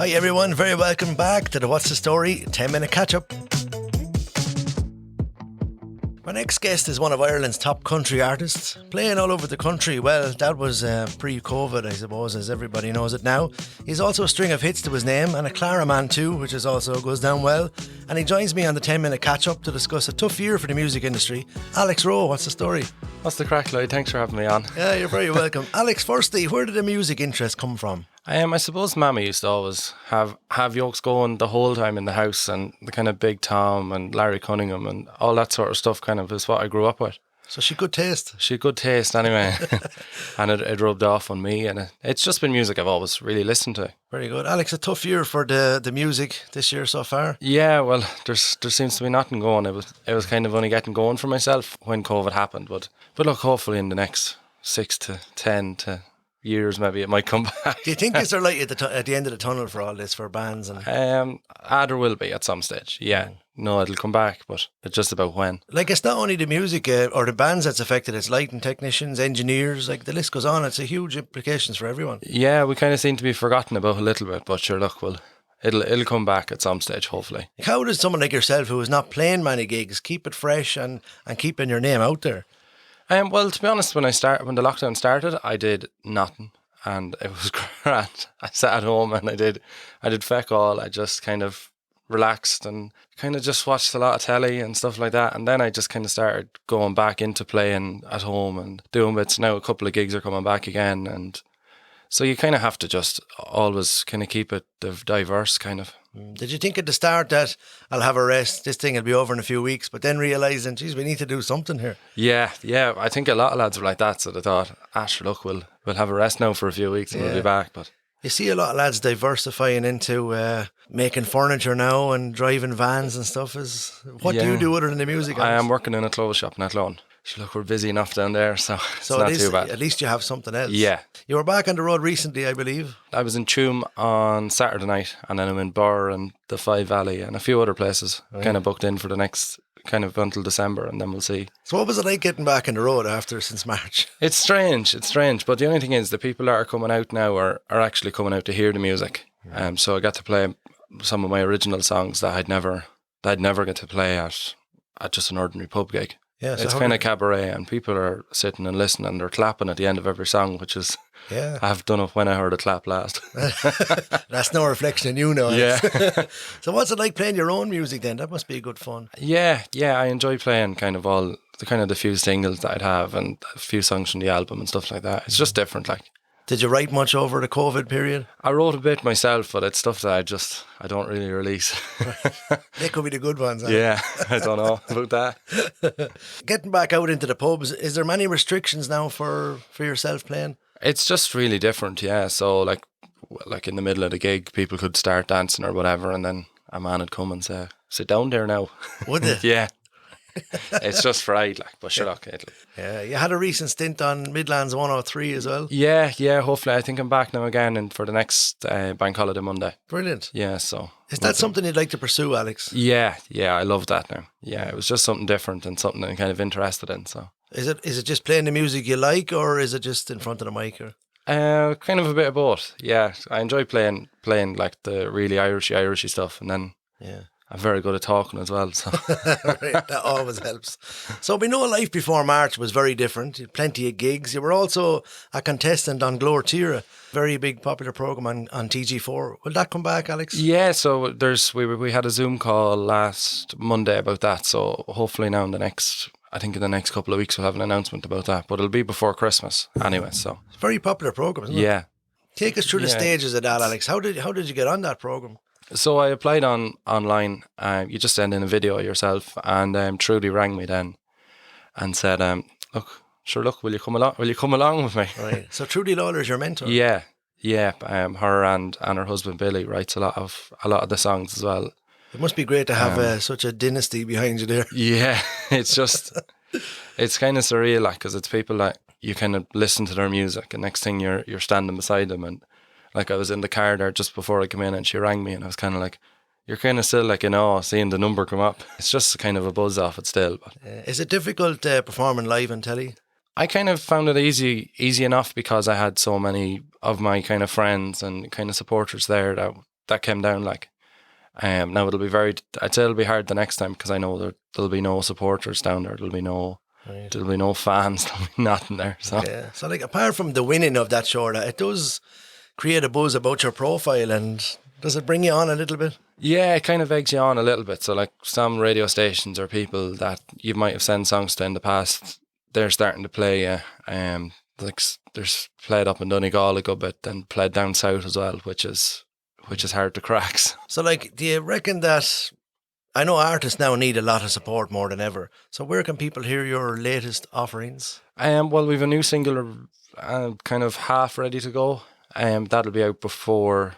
Hi everyone, very welcome back to the What's the Story 10-minute catch-up. My next guest is one of Ireland's top country artists, playing all over the country. Well, that was pre-COVID, I suppose, as everybody knows it now. He's also a string of hits to his name, and a Clara man too, which is also goes down well. And he joins me on the 10-minute catch-up to discuss a tough year for the music industry. Alex Roe, what's the story? What's the crack, Lloyd? Thanks for having me on. Yeah, you're very welcome. Alex, firstly, where did the music interest come from? I suppose Mammy used to always have yokes going the whole time in the house, and the kind of Big Tom and Larry Cunningham and all that sort of stuff kind of is what I grew up with. So she good taste. She had good taste anyway. And it rubbed off on me, and it's just been music I've always really listened to. Very good. Alex, a tough year for the music this year so far? Yeah, well, there seems to be nothing going. It was kind of only getting going for myself when COVID happened, but look, hopefully in the next 6 to 10 to years maybe it might come back. Do you think is there light at the end of the tunnel for all this, for bands? And there will be at some stage, yeah. No, it'll come back, but it's just about when. Like, it's not only the music or the bands that's affected, it's lighting technicians, engineers, like the list goes on. It's a huge implications for everyone. Yeah, we kind of seem to be forgotten about a little bit, but sure, look, it'll come back at some stage, hopefully. How does someone like yourself, who is not playing many gigs, keep it fresh and keeping your name out there? Well, to be honest, when the lockdown started, I did nothing, and it was grand. I sat at home and I did feck all. I just kind of relaxed and kind of just watched a lot of telly and stuff like that. And then I just kind of started going back into playing at home and doing bits. Now a couple of gigs are coming back again, and so you kind of have to just always kind of keep it diverse, kind of. Did you think at the start that I'll have a rest, this thing will be over in a few weeks, but then realising, geez, we need to do something here? Yeah, I think a lot of lads were like that, so they thought, sure, look, we'll have a rest now for a few weeks and we'll be back. But you see a lot of lads diversifying into making furniture now and driving vans and stuff. What do you do other than the music? I am working in a clothes shop in Athlone. Look, we're busy enough down there, so it's not too bad. At least you have something else. Yeah. You were back on the road recently, I believe. I was in Tuam on Saturday night, and then I'm in Burr and the Five Valley and a few other places, kind of booked in for the next, kind of until December, and then we'll see. So what was it like getting back on the road since March? It's strange, but the only thing is the people that are coming out now are actually coming out to hear the music. So I got to play some of my original songs that I'd never get to play at just an ordinary pub gig. Yeah, so it's kind of cabaret, and people are sitting and listening, and they're clapping at the end of every song, which is, I've done it when I heard a clap last. That's no reflection on you now. Yeah. So what's it like playing your own music then? That must be good fun. Yeah, I enjoy playing kind of all the few singles that I'd have and a few songs from the album and stuff like that. It's just different, like. Did you write much over the COVID period? I wrote a bit myself, but it's stuff that I don't really release. They could be the good ones. Yeah, I don't know about that. Getting back out into the pubs, is there many restrictions now for yourself playing? It's just really different, yeah. So like in the middle of the gig, people could start dancing or whatever, and then a man would come and say, "Sit down there now." Would they? Yeah. It's just fried, like, but sure, look. Yeah, you had a recent stint on Midlands 103 as well. Yeah, hopefully. I think I'm back now again and for the next bank holiday Monday. Brilliant. Yeah, so. Is that something you'd like to pursue, Alex? Yeah, I love that now. Yeah, it was just something different and something I'm kind of interested in, so. Is it just playing the music you like, or is it just in front of the mic? Or? Kind of a bit of both, yeah. I enjoy playing like the really Irishy stuff, and then I'm very good at talking as well. So right, that always helps. So we know life before March was very different. You had plenty of gigs. You were also a contestant on Glór Tíre, very big popular programme on TG4. Will that come back, Alex? Yeah, so we had a Zoom call last Monday about that. So hopefully now in the next couple of weeks we'll have an announcement about that. But it'll be before Christmas anyway. So it's a very popular programme, isn't it? Yeah. Take us through the stages of that, Alex. How did you get on that programme? So I applied online. You just send in a video yourself, and Trudy rang me then and said, "Look, will you come along? Will you come along with me?" Right. So Trudy Lawler's your mentor. Yeah. Her and her husband Billy writes a lot of the songs as well. It must be great to have such a dynasty behind you there. Yeah, it's just it's kind of surreal, like, because it's people that you kind of listen to their music, and next thing you're standing beside them. And like, I was in the car there just before I came in, and she rang me, and I was kind of like, you're kind of still like in awe seeing the number come up. It's just kind of a buzz off it still. But is it difficult performing live on telly? I kind of found it easy enough because I had so many of my kind of friends and kind of supporters there that that came down. Like, now I'd say it'll be hard the next time because I know there'll be no supporters down there. There'll be no fans. There'll be nothing there. So yeah. So like, apart from the winning of that show, it does create a buzz about your profile, and does it bring you on a little bit? Yeah, it kind of eggs you on a little bit. So like some radio stations or people that you might have sent songs to in the past, they're starting to play like there's played up in Donegal a good bit, then played down south as well, which is hard to crack. So like, do you reckon that, I know artists now need a lot of support more than ever, so where can people hear your latest offerings? Well, we've a new single kind of half ready to go. That'll be out before,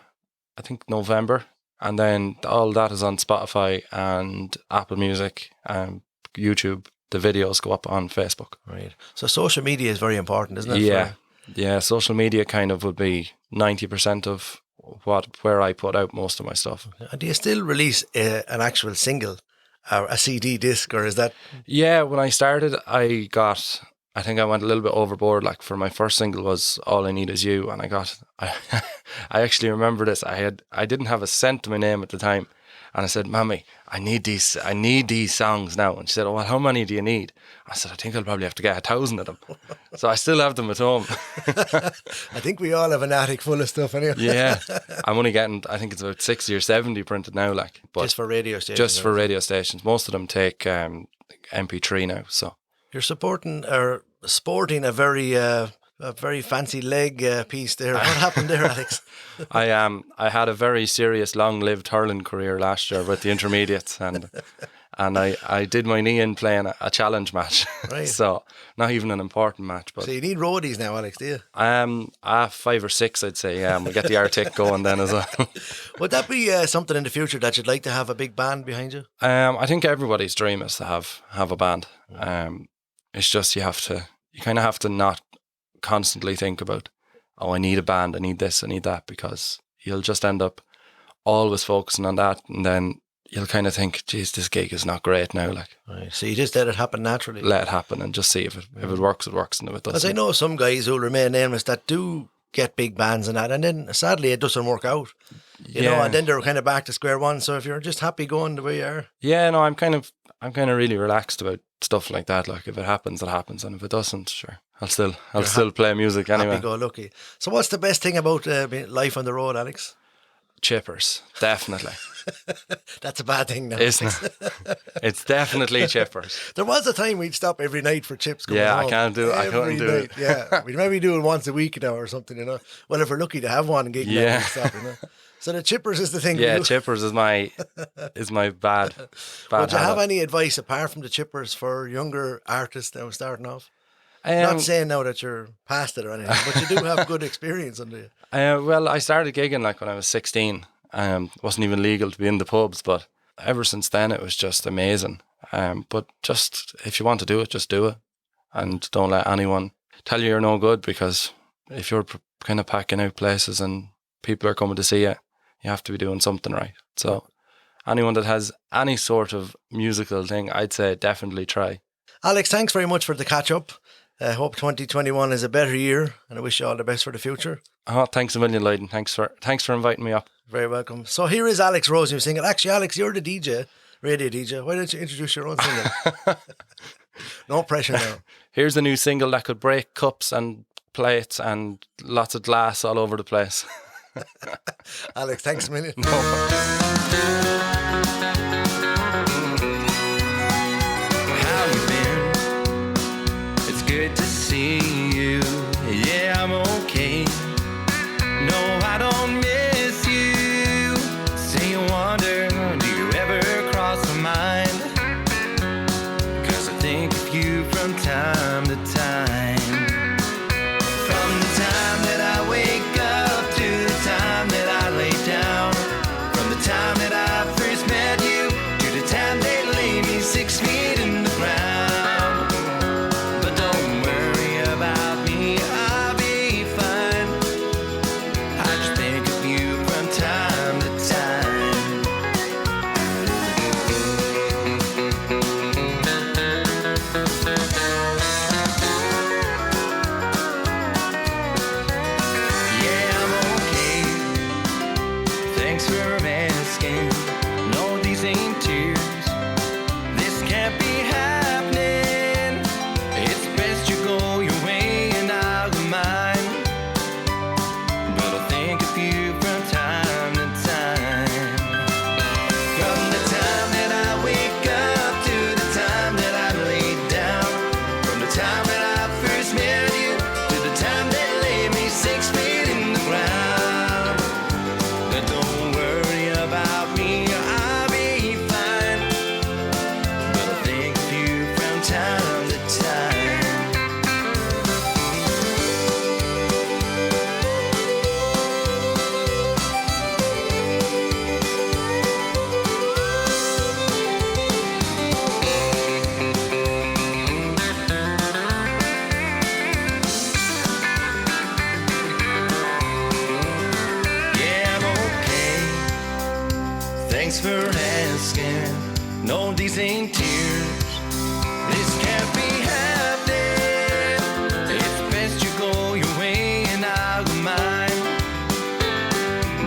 I think, November. And then all that is on Spotify and Apple Music and YouTube. The videos go up on Facebook. Right. So social media is very important, isn't it? Yeah. Social media kind of would be 90% of where I put out most of my stuff. And do you still release an actual single or a CD disc, or is that? Yeah, when I started, I think I went a little bit overboard. Like, for my first single was All I Need Is You, and I actually remember this. I didn't have a cent to my name at the time, and I said, "Mommy, I need these songs now." And she said, "Oh, well, how many do you need?" I said, "I think I'll probably have to get 1,000 of them." So I still have them at home. I think we all have an attic full of stuff anyway. Yeah, I'm only getting, I think it's about 60 or 70 printed now. Like, but just for radio stations. Just for radio stations. Most of them take MP3 now. So you're supporting or sporting a very fancy leg piece there. What happened there, Alex? I had a very serious, long-lived hurling career last year with the intermediates, and I did my knee in playing a challenge match. Right. So not even an important match. But so you need roadies now, Alex, do you? 5 or 6, I'd say. Yeah, and we'll get the Arctic going then as well. Would that be something in the future that you'd like to have a big band behind you? I think everybody's dream is to have a band. It's just you kind of have to not constantly think about, oh, I need a band, I need this, I need that, because you'll just end up always focusing on that, and then you'll kind of think, geez, this gig is not great now. Like, right. So you just let it happen naturally. Let it happen and just see if it works, it works, and if it doesn't. Because I know some guys who'll remain nameless that do get big bands and that, and then sadly it doesn't work out. You know, and then they're kind of back to square one. So if you're just happy going the way you are. Yeah, no, I'm kind of really relaxed about stuff like that. Like, if it happens, it happens, and if it doesn't, sure, I'll still play music anyway. Happy go lucky. So what's the best thing about life on the road, Alex? Chippers, definitely. That's a bad thing now, isn't it? It's definitely chippers. There was a time we'd stop every night for chips going home. I couldn't do it. Yeah, we'd maybe do it once a week now or something, you know. Well, if we're lucky to have one gig, we'd stop, you know. So the chippers is the thing. Yeah, chippers is my bad Would you habit. have any advice apart from the chippers for younger artists that were starting off? Not saying now that you're past it or anything, but you do have good experience under you. Well, I started gigging like when I was 16. Wasn't even legal to be in the pubs, but ever since then it was just amazing. But just, if you want to do it, just do it, and don't let anyone tell you you're no good, because if you're kind of packing out places and people are coming to see you, you have to be doing something right. So anyone that has any sort of musical thing, I'd say definitely try. Alex, thanks very much for the catch up. I hope 2021 is a better year, and I wish you all the best for the future. Oh, thanks a million, Lloyd, and thanks for inviting me up. Very welcome. So here is Alex Roe singing. Actually, Alex, you're the DJ, radio DJ. Why don't you introduce your own single? No pressure now. Here's a new single that could break cups and plates and lots of glass all over the place. Alex, thanks a million. No problem. Good to see you. Yeah, I'm okay. No, I don't miss you. Say you wonder, do you ever cross my mind? 'Cause I think of you from time to time. From the time that I wake up to the time that I lay down. From the time that I first met you to the time they lay me 6 feet in the ground. About Thanks for asking. No, these ain't tears. This can't be happening. It's best you go your way and I'll go mine.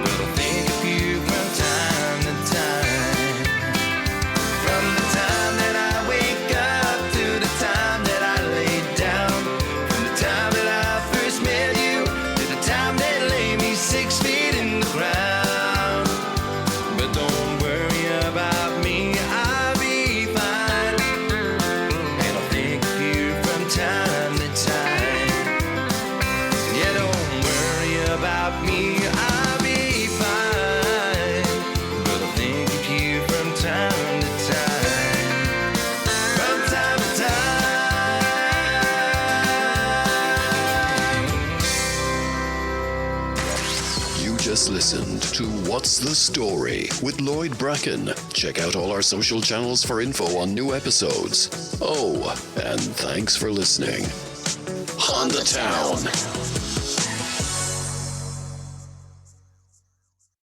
But I'll think of you from time to time. From the time that I wake up to the time that I lay down. From the time that I first met you to the time they lay me 6 feet in the ground. But don't worry about me, I'll be fine. And I'll think of you from time to time. Yeah, don't worry about me, I'll be fine. But I'll think of you from time to time. From time to time. You just listened to What's the Story with Lloyd Bracken. Check out all our social channels for info on new episodes. Oh, and thanks for listening. On the Town.